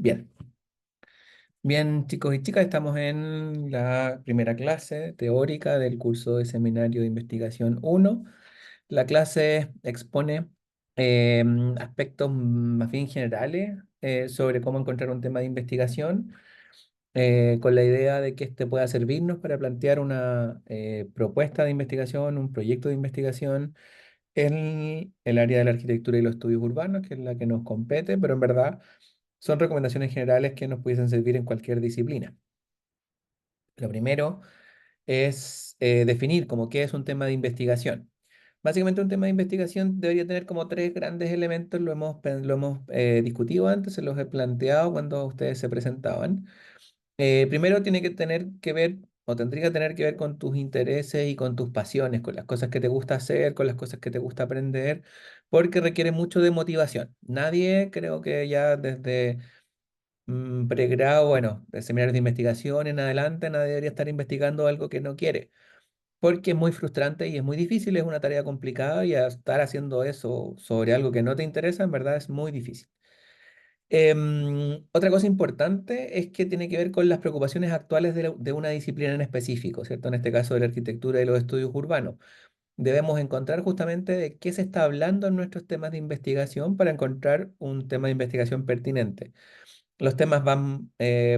Bien, bien chicos y chicas, estamos en la primera clase teórica del curso de Seminario de Investigación 1. La clase expone aspectos más bien generales sobre cómo encontrar un tema de investigación, con la idea de que este pueda servirnos para plantear una propuesta de investigación, un proyecto de investigación en el área de la arquitectura y los estudios urbanos, que es la que nos compete, pero en verdad son recomendaciones generales que nos pudiesen servir en cualquier disciplina. Lo primero es definir como qué es un tema de investigación. Básicamente un tema de investigación debería tener como tres grandes elementos, lo hemos discutido antes, se los he planteado cuando ustedes se presentaban. Primero tiene que tener que ver, o tendría que tener que ver con tus intereses y con tus pasiones, con las cosas que te gusta hacer, con las cosas que te gusta aprender, porque requiere mucho de motivación. Nadie, creo que ya desde pregrado, bueno, de seminarios de investigación en adelante, nadie debería estar investigando algo que no quiere, porque es muy frustrante y es muy difícil, es una tarea complicada y estar haciendo eso sobre algo que no te interesa, en verdad es muy difícil. Otra cosa importante es que tiene que ver con las preocupaciones actuales de una disciplina en específico, ¿cierto? En este caso de la arquitectura y los estudios urbanos. Debemos encontrar justamente de qué se está hablando en nuestros temas de investigación para encontrar un tema de investigación pertinente. Los temas van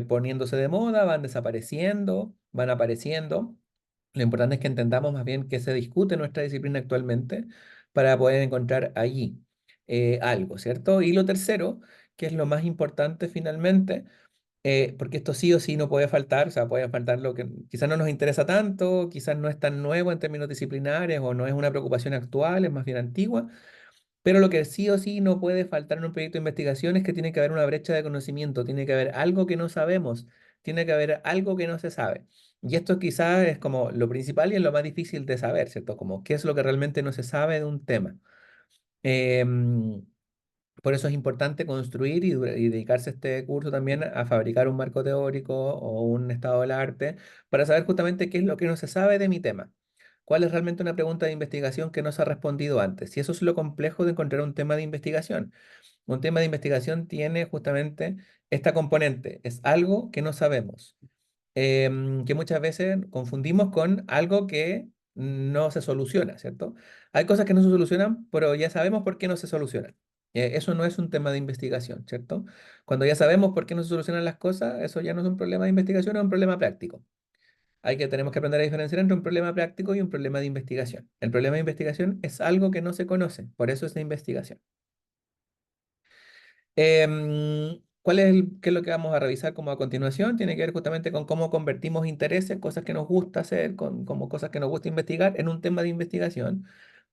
poniéndose de moda, van desapareciendo, van apareciendo. Lo importante es que entendamos más bien qué se discute en nuestra disciplina actualmente para poder encontrar allí algo, ¿cierto? Y lo tercero, que es lo más importante finalmente, porque esto sí o sí no puede faltar, o sea, puede faltar lo que quizás no nos interesa tanto, quizás no es tan nuevo en términos disciplinares o no es una preocupación actual, es más bien antigua, pero lo que sí o sí no puede faltar en un proyecto de investigación es que tiene que haber una brecha de conocimiento, tiene que haber algo que no sabemos, tiene que haber algo que no se sabe. Y esto quizás es como lo principal y es lo más difícil de saber, ¿cierto? Como qué es lo que realmente no se sabe de un tema. Em, por eso es importante construir y dedicarse este curso también a fabricar un marco teórico o un estado del arte para saber justamente qué es lo que no se sabe de mi tema. ¿Cuál es realmente una pregunta de investigación que no se ha respondido antes? Y eso es lo complejo de encontrar un tema de investigación. Un tema de investigación tiene justamente esta componente, es algo que no sabemos, que muchas veces confundimos con algo que no se soluciona, ¿cierto? Hay cosas que no se solucionan, pero ya sabemos por qué no se solucionan. Eso no es un tema de investigación, ¿cierto? Cuando ya sabemos por qué no se solucionan las cosas, eso ya no es un problema de investigación, es un problema práctico. Tenemos que aprender a diferenciar entre un problema práctico y un problema de investigación. El problema de investigación es algo que no se conoce, por eso es de investigación. ¿Qué es lo que vamos a revisar como a continuación? Tiene que ver justamente con cómo convertimos intereses, cosas que nos gusta hacer, como cosas que nos gusta investigar, en un tema de investigación.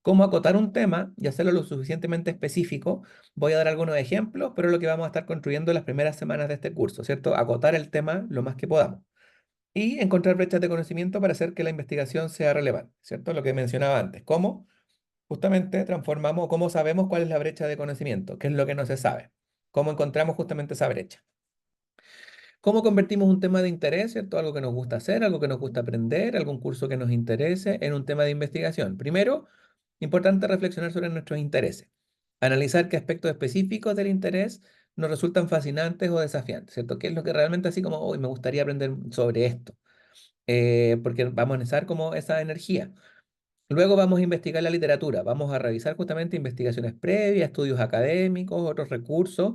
Cómo acotar un tema y hacerlo lo suficientemente específico. Voy a dar algunos ejemplos, pero es lo que vamos a estar construyendo las primeras semanas de este curso, ¿cierto? Acotar el tema lo más que podamos. Y encontrar brechas de conocimiento para hacer que la investigación sea relevante, ¿cierto? Lo que mencionaba antes. ¿Cómo? Justamente transformamos, ¿cómo sabemos cuál es la brecha de conocimiento? ¿Qué es lo que no se sabe? ¿Cómo encontramos justamente esa brecha? ¿Cómo convertimos un tema de interés, ¿cierto? Algo que nos gusta hacer, algo que nos gusta aprender, algún curso que nos interese, en un tema de investigación? Primero, importante reflexionar sobre nuestros intereses. Analizar qué aspectos específicos del interés nos resultan fascinantes o desafiantes, ¿cierto? ¿Qué es lo que realmente así como, hoy me gustaría aprender sobre esto? Porque vamos a analizar como esa energía. Luego vamos a investigar la literatura, vamos a revisar justamente investigaciones previas, estudios académicos, otros recursos.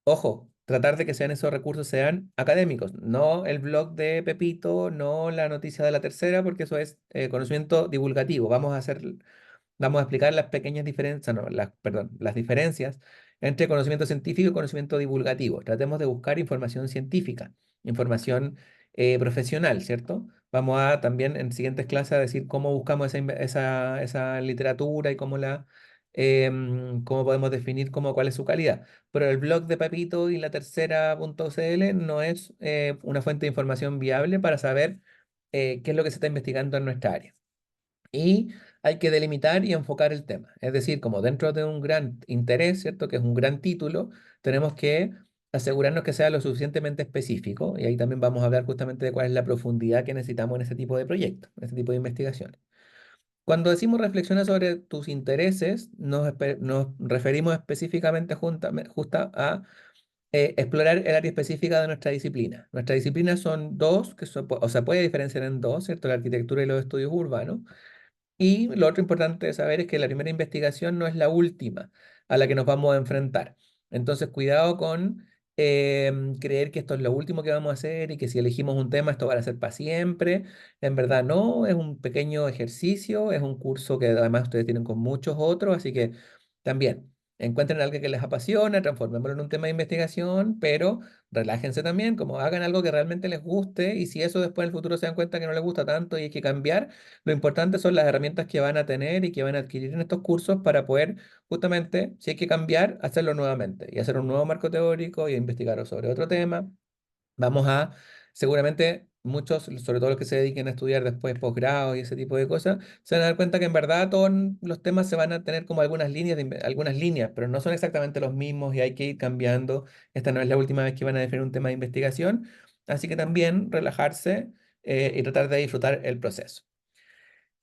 Ojo, tratar de que sean esos recursos sean académicos, no el blog de Pepito, no la noticia de la tercera, porque eso es conocimiento divulgativo. Vamos a explicar las pequeñas diferencias, no, perdón, las diferencias entre conocimiento científico y conocimiento divulgativo. Tratemos de buscar información científica, información profesional, ¿cierto? Vamos a también en siguientes clases a decir cómo buscamos esa literatura y cómo podemos definir cuál es su calidad. Pero el blog de Pepito y la tercera.cl no es una fuente de información viable para saber qué es lo que se está investigando en nuestra área. Y hay que delimitar y enfocar el tema. Es decir, como dentro de un gran interés, ¿cierto? Que es un gran título, tenemos que asegurarnos que sea lo suficientemente específico. Y ahí también vamos a hablar justamente de cuál es la profundidad que necesitamos en ese tipo de proyectos, en ese tipo de investigaciones. Cuando decimos reflexiona sobre tus intereses, nos referimos específicamente justa a explorar el área específica de nuestra disciplina. Nuestras disciplinas son dos, o sea, puede diferenciar en dos, ¿cierto? La arquitectura y los estudios urbanos. Y lo otro importante de saber es que la primera investigación no es la última a la que nos vamos a enfrentar. Entonces, cuidado con creer que esto es lo último que vamos a hacer y que si elegimos un tema esto va a ser para siempre. En verdad no, es un pequeño ejercicio, es un curso que además ustedes tienen con muchos otros, así que también encuentren algo que les apasiona, transformémoslo en un tema de investigación, pero relájense también, como hagan algo que realmente les guste y si eso después en el futuro se dan cuenta que no les gusta tanto y hay que cambiar, lo importante son las herramientas que van a tener y que van a adquirir en estos cursos para poder, justamente, si hay que cambiar, hacerlo nuevamente y hacer un nuevo marco teórico y investigar sobre otro tema. Vamos a, seguramente, muchos, sobre todo los que se dediquen a estudiar después posgrado y ese tipo de cosas, se van a dar cuenta que en verdad todos los temas se van a tener como algunas líneas, algunas líneas, pero no son exactamente los mismos y hay que ir cambiando. Esta no es la última vez que van a definir un tema de investigación, así que también relajarse y tratar de disfrutar el proceso.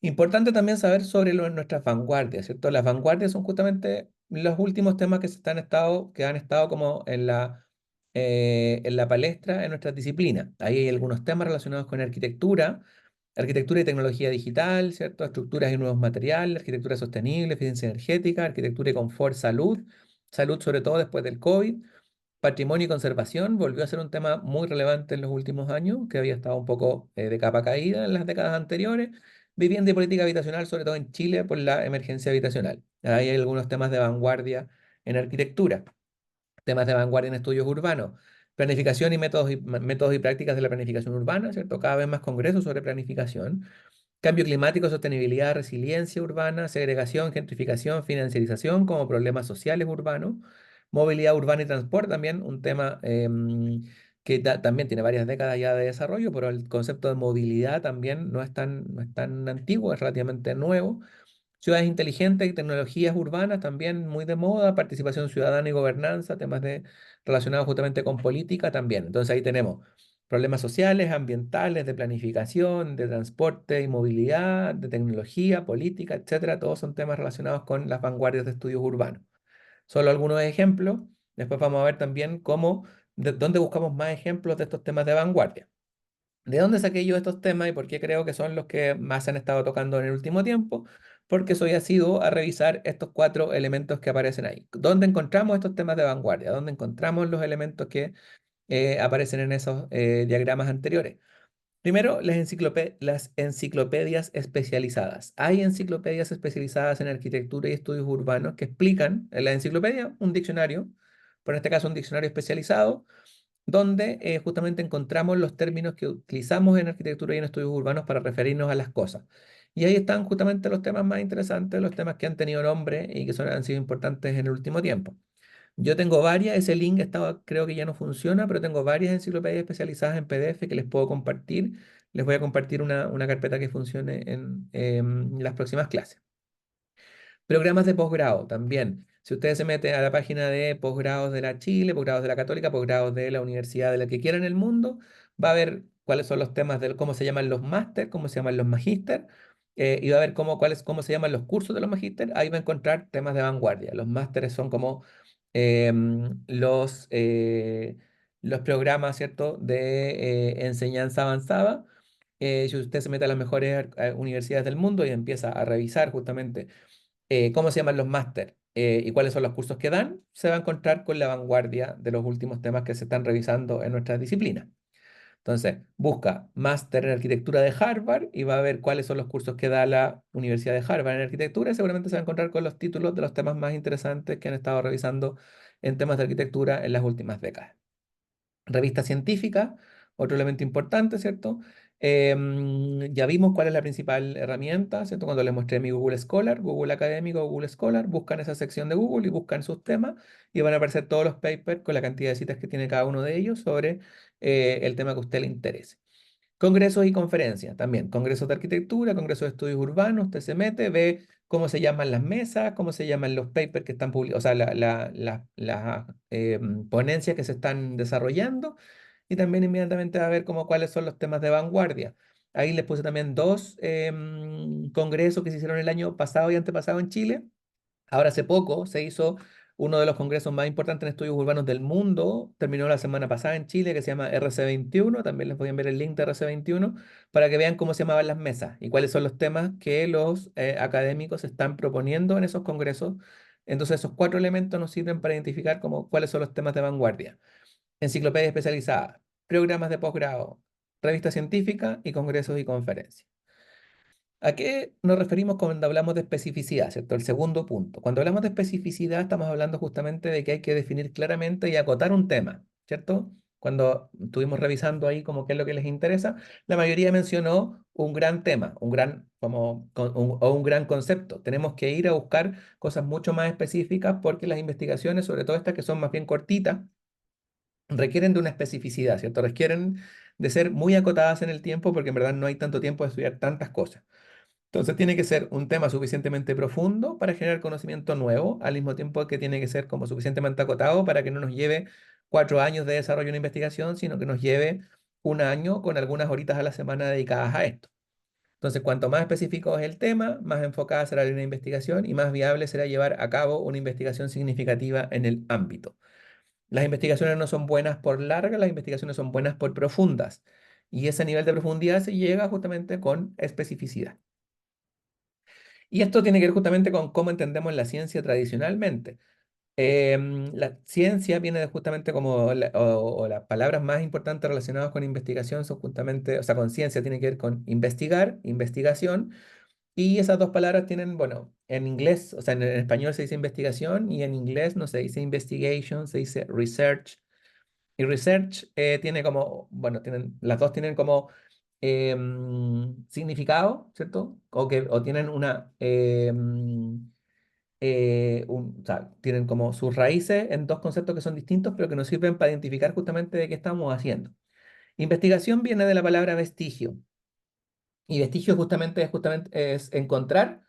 Importante también saber sobre nuestras vanguardias, ¿cierto? Las vanguardias son justamente los últimos temas que han estado como en la palestra en nuestras disciplinas. Ahí hay algunos temas relacionados con arquitectura, arquitectura y tecnología digital, ¿cierto? Estructuras y nuevos materiales, arquitectura sostenible, eficiencia energética, arquitectura y confort, salud, salud sobre todo después del COVID. Patrimonio y conservación volvió a ser un tema muy relevante en los últimos años, que había estado un poco de capa caída en las décadas anteriores. Vivienda y política habitacional, sobre todo en Chile, por la emergencia habitacional. Ahí hay algunos temas de vanguardia en arquitectura, temas de vanguardia en estudios urbanos, planificación y métodos y prácticas de la planificación urbana, ¿cierto? Cada vez más congresos sobre planificación. Cambio climático, sostenibilidad, resiliencia urbana, segregación, gentrificación, financiarización como problemas sociales urbanos, movilidad urbana y transporte, también un tema que también tiene varias décadas ya de desarrollo, pero el concepto de movilidad también no es tan antiguo, es relativamente nuevo. Ciudades inteligentes y tecnologías urbanas también muy de moda, participación ciudadana y gobernanza, relacionados justamente con política también. Entonces ahí tenemos problemas sociales, ambientales, de planificación, de transporte y movilidad, de tecnología, política, etcétera. Todos son temas relacionados con las vanguardias de estudios urbanos. Solo algunos ejemplos. Después vamos a ver también dónde buscamos más ejemplos de estos temas de vanguardia. ¿De dónde saqué yo estos temas y por qué creo que son los que más se han estado tocando en el último tiempo? Porque soy asiduo a revisar estos cuatro elementos que aparecen ahí. ¿Dónde encontramos estos temas de vanguardia? ¿Dónde encontramos los elementos que aparecen en esos diagramas anteriores? Primero, las enciclopedias especializadas. Hay enciclopedias especializadas en arquitectura y estudios urbanos que explican, en la enciclopedia, un diccionario, por en este caso un diccionario especializado, donde justamente encontramos los términos que utilizamos en arquitectura y en estudios urbanos para referirnos a las cosas. Y ahí están justamente los temas más interesantes, los temas que han tenido nombre y que han sido importantes en el último tiempo. Yo tengo varias, ese link creo que ya no funciona, pero tengo varias enciclopedias especializadas en PDF que les puedo compartir. Les voy a compartir una carpeta que funcione en las próximas clases. Programas de posgrado también. Si ustedes se meten a la página de posgrados de la Chile, posgrados de la Católica, posgrados de la universidad de la que quiera en el mundo, va a ver cuáles son los temas de cómo se llaman los máster, cómo se llaman los magíster, y va a ver cómo se llaman los cursos de los magíster. Ahí va a encontrar temas de vanguardia. Los másteres son como los programas, ¿cierto?, de enseñanza avanzada. Si usted se mete a las mejores universidades del mundo y empieza a revisar justamente cómo se llaman los máster y cuáles son los cursos que dan, se va a encontrar con la vanguardia de los últimos temas que se están revisando en nuestras disciplinas. Entonces, busca máster en arquitectura de Harvard y va a ver cuáles son los cursos que da la Universidad de Harvard en arquitectura y seguramente se va a encontrar con los títulos de los temas más interesantes que han estado revisando en temas de arquitectura en las últimas décadas. Revista científica, otro elemento importante, ¿cierto? Ya vimos cuál es la principal herramienta, ¿cierto? Cuando les mostré mi Google Scholar, Google Académico, Google Scholar, buscan esa sección de Google y buscan sus temas y van a aparecer todos los papers con la cantidad de citas que tiene cada uno de ellos sobre el tema que a usted le interese. Congresos y conferencias también, congresos de arquitectura, congresos de estudios urbanos, usted se mete, ve cómo se llaman las mesas, cómo se llaman los papers que están publicados, o sea, las ponencias que se están desarrollando y también inmediatamente va a ver cuáles son los temas de vanguardia. Ahí les puse también dos congresos que se hicieron el año pasado y antepasado en Chile. Ahora hace poco se hizo Uno de los congresos más importantes en estudios urbanos del mundo terminó la semana pasada en Chile, que se llama RC21. También les voy a enviar el link de RC21 para que vean cómo se llamaban las mesas y cuáles son los temas que los académicos están proponiendo en esos congresos. Entonces, esos cuatro elementos nos sirven para identificar cuáles son los temas de vanguardia. Enciclopedia especializada, programas de posgrado, revista científica y congresos y conferencias. ¿A qué nos referimos cuando hablamos de especificidad, ¿cierto? El segundo punto. Cuando hablamos de especificidad, estamos hablando justamente de que hay que definir claramente y acotar un tema, ¿cierto? Cuando estuvimos revisando ahí como qué es lo que les interesa, la mayoría mencionó un gran tema, un gran, o un gran concepto. Tenemos que ir a buscar cosas mucho más específicas porque las investigaciones, sobre todo estas que son más bien cortitas, requieren de una especificidad, ¿cierto? Requieren de ser muy acotadas en el tiempo porque en verdad no hay tanto tiempo de estudiar tantas cosas. Entonces tiene que ser un tema suficientemente profundo para generar conocimiento nuevo, al mismo tiempo que tiene que ser como suficientemente acotado para que no nos lleve 4 años de desarrollo de una investigación, sino que nos lleve un año con algunas horitas a la semana dedicadas a esto. Entonces, cuanto más específico es el tema, más enfocada será la investigación y más viable será llevar a cabo una investigación significativa en el ámbito. Las investigaciones no son buenas por largas, las investigaciones son buenas por profundas. Y ese nivel de profundidad se llega justamente con especificidad. Y esto tiene que ver justamente con cómo entendemos la ciencia tradicionalmente. La ciencia viene de justamente como, o las palabras más importantes relacionadas con investigación son justamente, o sea, con ciencia tiene que ver con investigar, investigación, y esas dos palabras tienen, bueno, en inglés, o sea, en español se dice investigación y en inglés no se dice investigation, se dice research. Y research tiene como, bueno, las dos tienen como significado, ¿cierto? O tienen o sea, tienen como sus raíces en dos conceptos que son distintos, pero que nos sirven para identificar justamente de qué estamos haciendo. Investigación viene de la palabra vestigio. Y vestigio justamente es encontrar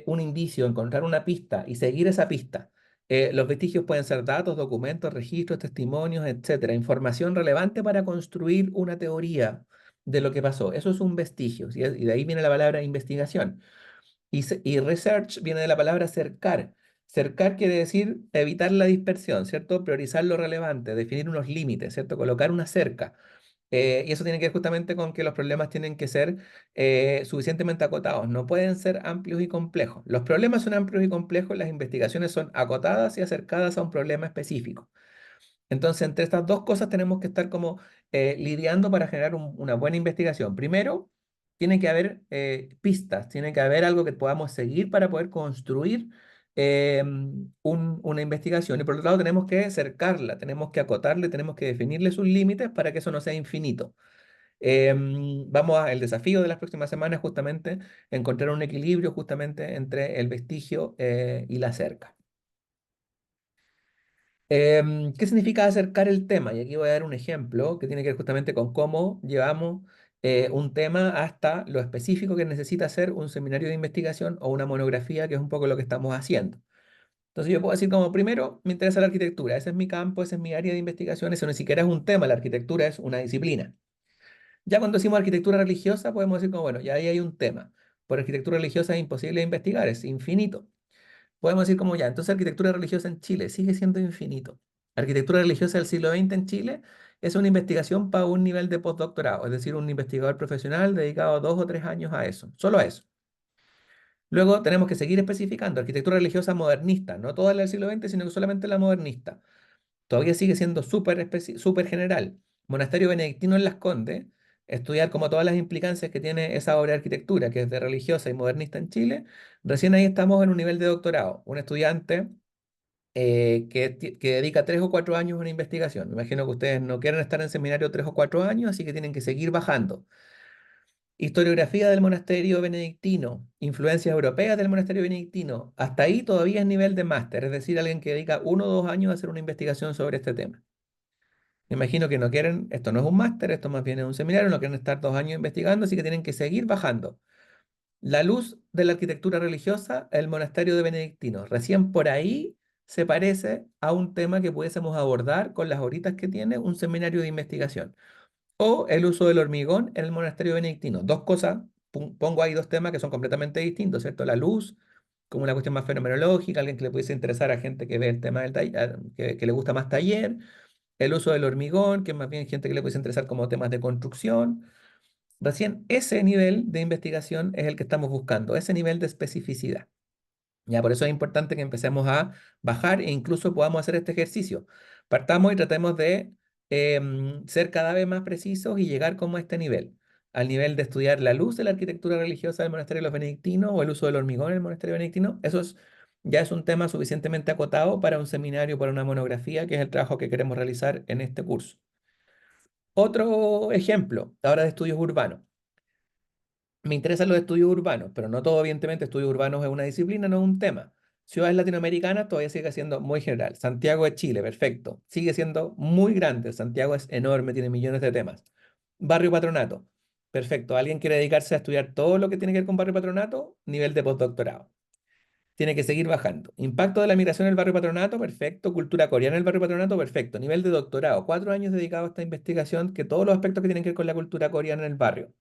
un indicio, encontrar una pista y seguir esa pista. Los vestigios pueden ser datos, documentos, registros, testimonios, etcétera, información relevante para construir una teoría de lo que pasó. Eso es un vestigio, ¿sí? Y de ahí viene la palabra investigación. Y research viene de la palabra cercar. Cercar quiere decir evitar la dispersión, ¿cierto? Priorizar lo relevante, definir unos límites, ¿cierto? Colocar una cerca. Y eso tiene que ver justamente con que los problemas tienen que ser suficientemente acotados, no pueden ser amplios y complejos. Los problemas son amplios y complejos, las investigaciones son acotadas y acercadas a un problema específico. Entonces, entre estas dos cosas tenemos que estar como lidiando para generar una buena investigación. Primero, tiene que haber pistas, tiene que haber algo que podamos seguir para poder construir una investigación. Y por otro lado, tenemos que cercarla, tenemos que acotarle, tenemos que definirle sus límites para que eso no sea infinito. El desafío de las próximas semanas es justamente encontrar un equilibrio justamente entre el vestigio y la cerca. ¿Qué significa acercar el tema? Y aquí voy a dar un ejemplo que tiene que ver justamente con cómo llevamos un tema hasta lo específico que necesita hacer un seminario de investigación o una monografía, que es un poco lo que estamos haciendo. Entonces yo puedo decir como primero, me interesa la arquitectura, ese es mi campo, ese es mi área de investigación, eso ni siquiera es un tema, la arquitectura es una disciplina. Ya cuando decimos arquitectura religiosa, podemos decir como, bueno, ya ahí hay un tema. Por arquitectura religiosa es imposible investigar, es infinito. Podemos decir como ya, entonces arquitectura religiosa en Chile sigue siendo infinito. Arquitectura religiosa del siglo XX en Chile es una investigación para un nivel de postdoctorado, es decir, un investigador profesional dedicado 2 o 3 años a eso, solo a eso. Luego tenemos que seguir especificando arquitectura religiosa modernista, no toda la del siglo XX, sino que solamente la modernista. Todavía sigue siendo súper general. Monasterio benedictino en Las Condes, estudiar como todas las implicancias que tiene esa obra de arquitectura, que es de religiosa y modernista en Chile. Recién ahí estamos en un nivel de doctorado. Un estudiante que dedica 3 o 4 años a una investigación. Me imagino que ustedes no quieren estar en seminario 3 o 4 años, así que tienen que seguir bajando. Historiografía del monasterio benedictino, influencias europeas del monasterio benedictino. Hasta ahí todavía es nivel de máster, es decir, alguien que dedica 1 o 2 años a hacer una investigación sobre este tema. Me imagino que no quieren, esto no es un máster, esto más bien es un seminario, no quieren estar 2 años investigando, así que tienen que seguir bajando. La luz de la arquitectura religiosa, el monasterio de benedictinos. Recién por ahí se parece a un tema que pudiésemos abordar con las horitas que tiene un seminario de investigación. O el uso del hormigón en el monasterio benedictino. Dos cosas, pongo ahí dos temas que son completamente distintos, ¿cierto? La luz como una cuestión más fenomenológica, alguien que le pudiese interesar a gente que ve el tema del taller, que le gusta más taller, el uso del hormigón, que es más bien gente que le pudiese interesar como temas de construcción. Recién ese nivel de investigación es el que estamos buscando, ese nivel de especificidad. Ya, por eso es importante que empecemos a bajar e incluso podamos hacer este ejercicio. Partamos y tratemos de ser cada vez más precisos y llegar como a este nivel, al nivel de estudiar la luz de la arquitectura religiosa del monasterio de los benedictinos o el uso del hormigón en el monasterio benedictino. Ya es un tema suficientemente acotado para un seminario, para una monografía, que es el trabajo que queremos realizar en este curso. Otro ejemplo, ahora de estudios urbanos. Me interesan los estudios urbanos, pero no todo, evidentemente, estudios urbanos es una disciplina, no es un tema. Ciudades latinoamericanas todavía sigue siendo muy general. Santiago de Chile, perfecto. Sigue siendo muy grande. Santiago es enorme, tiene millones de temas. Barrio Patronato, perfecto. ¿Alguien quiere dedicarse a estudiar todo lo que tiene que ver con Barrio Patronato? Nivel de postdoctorado. Tiene que seguir bajando. Impacto de la migración en el Barrio Patronato, perfecto. Cultura coreana en el Barrio Patronato, perfecto. Nivel de doctorado, 4 años dedicado a esta investigación, que todos los aspectos que tienen que ver con la cultura coreana en el barrio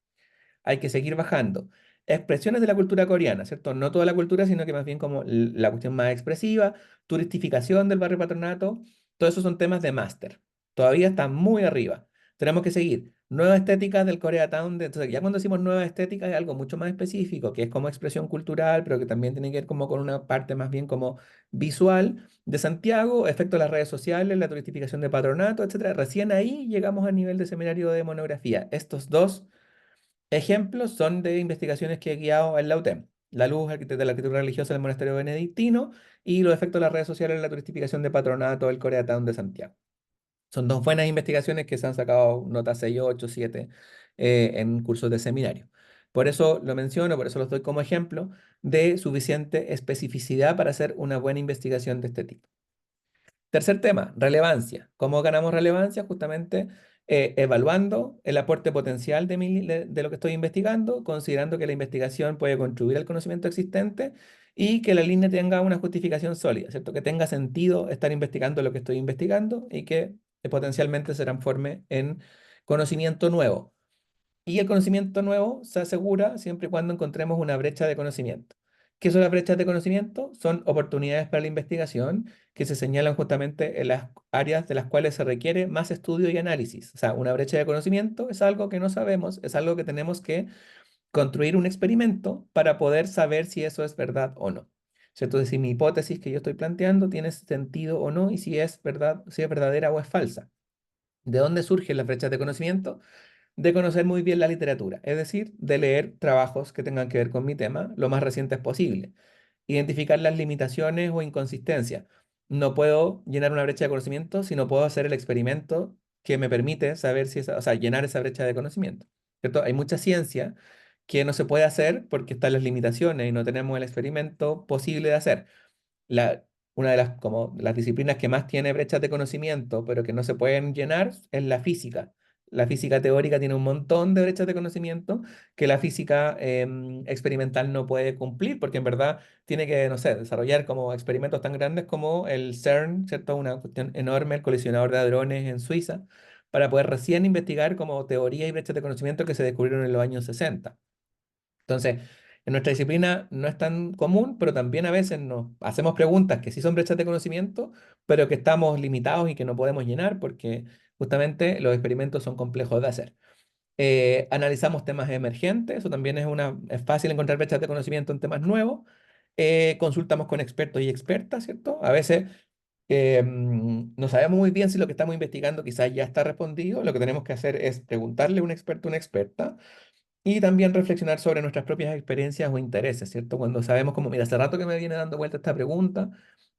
hay que seguir bajando. Expresiones de la cultura coreana, ¿cierto? No toda la cultura, sino que más bien como la cuestión más expresiva, turistificación del barrio Patronato, todo eso son temas de máster. Todavía está muy arriba. Tenemos que seguir. Nueva estética del Koreatown. Entonces, ya cuando decimos nueva estética es algo mucho más específico, que es como expresión cultural, pero que también tiene que ver como con una parte más bien como visual de Santiago, efecto de las redes sociales, la turistificación de Patronato, etcétera. Recién ahí llegamos al nivel de seminario de monografía. Estos dos ejemplos son de investigaciones que he guiado en la UTEM. La luz de la arquitectura religiosa del monasterio benedictino y los efectos de las redes sociales en la turistificación de Patronato del Koreatown de Santiago. Son dos buenas investigaciones que se han sacado notas 6, 8, 7 en cursos de seminario. Por eso lo menciono, por eso los doy como ejemplo de suficiente especificidad para hacer una buena investigación de este tipo. Tercer tema, relevancia. ¿Cómo ganamos relevancia? Justamente evaluando el aporte potencial de lo que estoy investigando, considerando que la investigación puede contribuir al conocimiento existente y que la línea tenga una justificación sólida, ¿cierto? Que tenga sentido estar investigando lo que estoy investigando y que potencialmente se transforme en conocimiento nuevo. Y el conocimiento nuevo se asegura siempre y cuando encontremos una brecha de conocimiento. ¿Qué son las brechas de conocimiento? Son oportunidades para la investigación que se señalan justamente en las áreas de las cuales se requiere más estudio y análisis. O sea, una brecha de conocimiento es algo que no sabemos, es algo que tenemos que construir un experimento para poder saber si eso es verdad o no. ¿Cierto? Es decir, mi hipótesis que yo estoy planteando tiene sentido o no y si es verdad, si es verdadera o es falsa. ¿De dónde surgen las brechas de conocimiento? De conocer muy bien la literatura, es decir, de leer trabajos que tengan que ver con mi tema lo más recientes posible. Identificar las limitaciones o inconsistencias. No puedo llenar una brecha de conocimiento si no puedo hacer el experimento que me permite saber si esa, o sea, llenar esa brecha de conocimiento. ¿Cierto? Hay mucha ciencia que no se puede hacer porque están las limitaciones y no tenemos el experimento posible de hacer la, una de las, como, las disciplinas que más tiene brechas de conocimiento, pero que no se pueden llenar, es la física. La física teórica tiene un montón de brechas de conocimiento que la física experimental no puede cumplir, porque en verdad tiene que, no sé, desarrollar como experimentos tan grandes como el CERN, ¿cierto? Una cuestión enorme, el colisionador de hadrones en Suiza, para poder recién investigar como teoría y brechas de conocimiento que se descubrieron en los años 60. Entonces, en nuestra disciplina no es tan común, pero también a veces nos hacemos preguntas que sí son brechas de conocimiento, pero que estamos limitados y que no podemos llenar porque justamente los experimentos son complejos de hacer. Analizamos temas emergentes, eso también es fácil encontrar brechas de conocimiento en temas nuevos. Consultamos con expertos y expertas, ¿cierto? A veces no sabemos muy bien si lo que estamos investigando quizás ya está respondido. Lo que tenemos que hacer es preguntarle a un experto o una experta y también reflexionar sobre nuestras propias experiencias o intereses, ¿cierto? Cuando sabemos como, mira, hace rato que me viene dando vuelta esta pregunta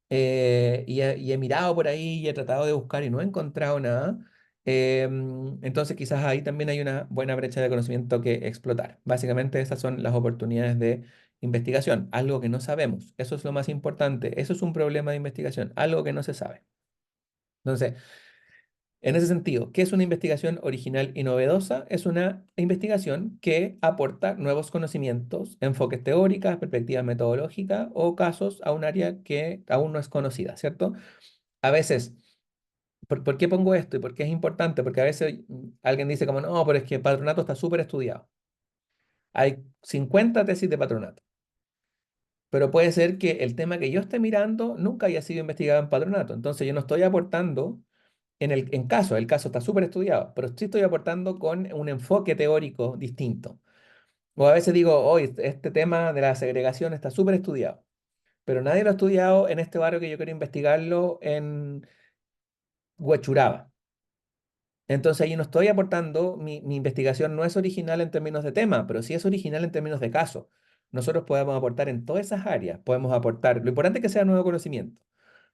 y he mirado por ahí y he tratado de buscar y no he encontrado nada, entonces quizás ahí también hay una buena brecha de conocimiento que explotar. Básicamente esas son las oportunidades de investigación, algo que no sabemos, eso es lo más importante, eso es un problema de investigación, algo que no se sabe. Entonces, en ese sentido, ¿qué es una investigación original y novedosa? Es una investigación que aporta nuevos conocimientos, enfoques teóricas, perspectivas metodológicas o casos a un área que aún no es conocida, ¿cierto? A veces, ¿por qué pongo esto y por qué es importante? Porque a veces alguien dice como, no, pero es que patronato está súper estudiado. Hay 50 tesis de patronato. pero puede ser que el tema que yo esté mirando nunca haya sido investigado en patronato. Entonces yo no estoy aportando el caso está súper estudiado, pero sí estoy aportando con un enfoque teórico distinto. O a veces digo, hoy este tema de la segregación está súper estudiado, pero nadie lo ha estudiado en este barrio que yo quiero investigarlo en Huechuraba. Entonces ahí no estoy aportando, mi investigación no es original en términos de tema, pero sí es original en términos de caso. Nosotros podemos aportar en todas esas áreas, podemos aportar, lo importante es que sea nuevo conocimiento,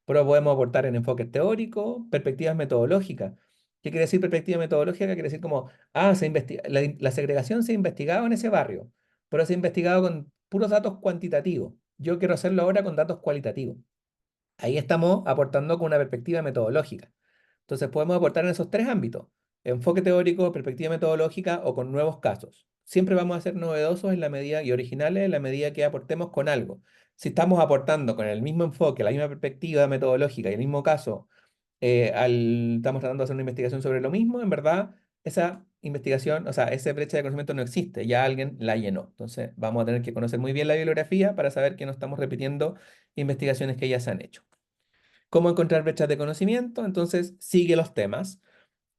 pero podemos aportar en enfoques teóricos, perspectivas metodológicas. ¿Qué quiere decir perspectiva metodológica? Quiere decir como, la segregación se ha investigado en ese barrio, pero se ha investigado con puros datos cuantitativos. Yo quiero hacerlo ahora con datos cualitativos. Ahí estamos aportando con una perspectiva metodológica. Entonces podemos aportar en esos tres ámbitos: enfoque teórico, perspectiva metodológica o con nuevos casos. Siempre vamos a ser novedosos en la medida y originales en la medida que aportemos con algo. Si estamos aportando con el mismo enfoque, la misma perspectiva metodológica y el mismo caso, estamos tratando de hacer una investigación sobre lo mismo, en verdad esa investigación, o sea, esa brecha de conocimiento no existe, ya alguien la llenó. Entonces vamos a tener que conocer muy bien la bibliografía para saber que no estamos repitiendo investigaciones que ya se han hecho. ¿Cómo encontrar brechas de conocimiento? Entonces, sigue los temas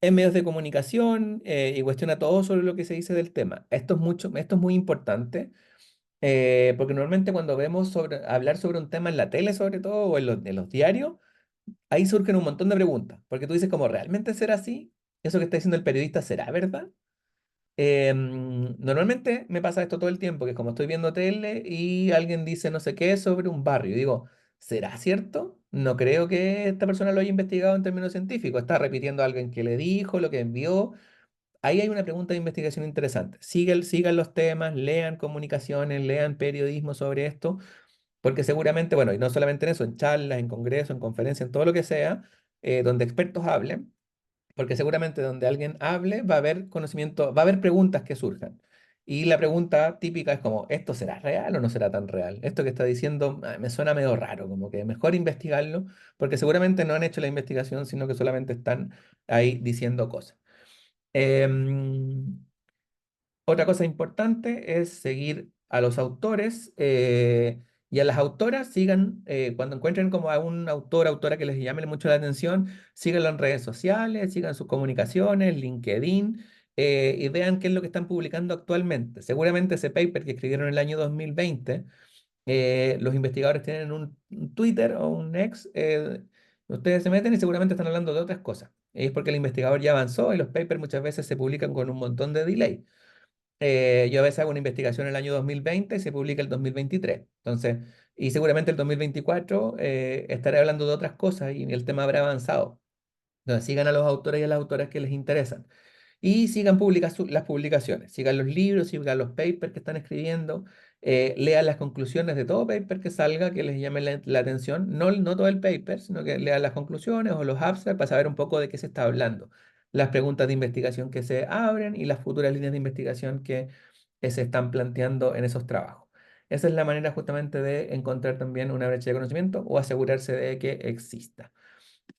en medios de comunicación y cuestiona todo sobre lo que se dice del tema. Esto es muy importante porque normalmente cuando vemos hablar sobre un tema en la tele, sobre todo, o en los diarios, ahí surgen un montón de preguntas, porque tú dices como, ¿realmente será así? ¿Eso que está diciendo el periodista será verdad? Normalmente me pasa esto todo el tiempo, que es como estoy viendo tele y alguien dice no sé qué sobre un barrio. Y digo, ¿será cierto? No creo que esta persona lo haya investigado en términos científicos. Está repitiendo a alguien que le dijo, lo que envió. Ahí hay una pregunta de investigación interesante. Sigan los temas, lean comunicaciones, lean periodismo sobre esto, porque seguramente, bueno, y no solamente en eso, en charlas, en congresos, en conferencias, en todo lo que sea, donde expertos hablen, porque seguramente donde alguien hable va a haber conocimiento, va a haber preguntas que surjan. Y la pregunta típica es como, ¿esto será real o no será tan real? Esto que está diciendo me suena medio raro, como que mejor investigarlo, porque seguramente no han hecho la investigación, sino que solamente están ahí diciendo cosas. Em, Otra cosa importante es seguir a los autores y a las autoras. Sigan, cuando encuentren como a un autor, autora que les llame mucho la atención, síganlo en redes sociales, sigan sus comunicaciones, LinkedIn, y vean qué es lo que están publicando actualmente. Seguramente ese paper que escribieron en el año 2020, los investigadores tienen un Twitter o un X, ustedes se meten y seguramente están hablando de otras cosas. Y es porque el investigador ya avanzó y los papers muchas veces se publican con un montón de delay. Yo a veces hago una investigación en el año 2020 y se publica el 2023. Entonces, y seguramente el 2024 estaré hablando de otras cosas y el tema habrá avanzado. Entonces, sigan a los autores y a las autoras que les interesan. Y sigan las publicaciones, sigan los libros, sigan los papers que están escribiendo, lean las conclusiones de todo paper que salga que les llame la atención. No, no todo el paper, sino que lean las conclusiones o los abstracts para saber un poco de qué se está hablando, las preguntas de investigación que se abren y las futuras líneas de investigación que se están planteando en esos trabajos. Esa es la manera justamente de encontrar también una brecha de conocimiento o asegurarse de que exista.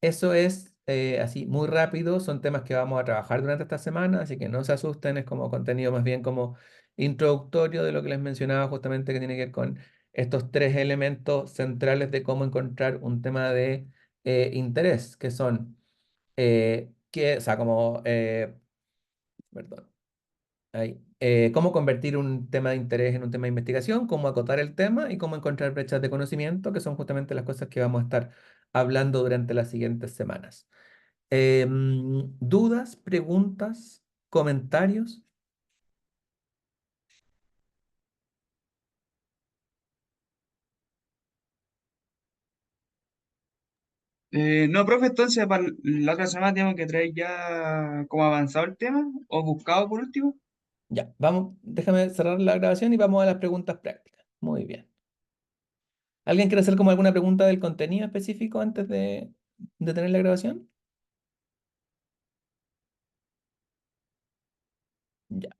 Eso es así muy rápido, son temas que vamos a trabajar durante esta semana, así que no se asusten, es como contenido más bien como introductorio de lo que les mencionaba justamente que tiene que ver con estos tres elementos centrales de cómo encontrar un tema de interés, que son, o sea, perdón, cómo convertir un tema de interés en un tema de investigación, cómo acotar el tema y cómo encontrar brechas de conocimiento, que son justamente las cosas que vamos a estar hablando durante las siguientes semanas. ¿Dudas, preguntas, comentarios? No, profe, entonces para la otra semana tenemos que traer ya como avanzado el tema o buscado por último. Ya, vamos, déjame cerrar la grabación y vamos a las preguntas prácticas. Muy bien. ¿Alguien quiere hacer como alguna pregunta del contenido específico antes de tener la grabación? Ya.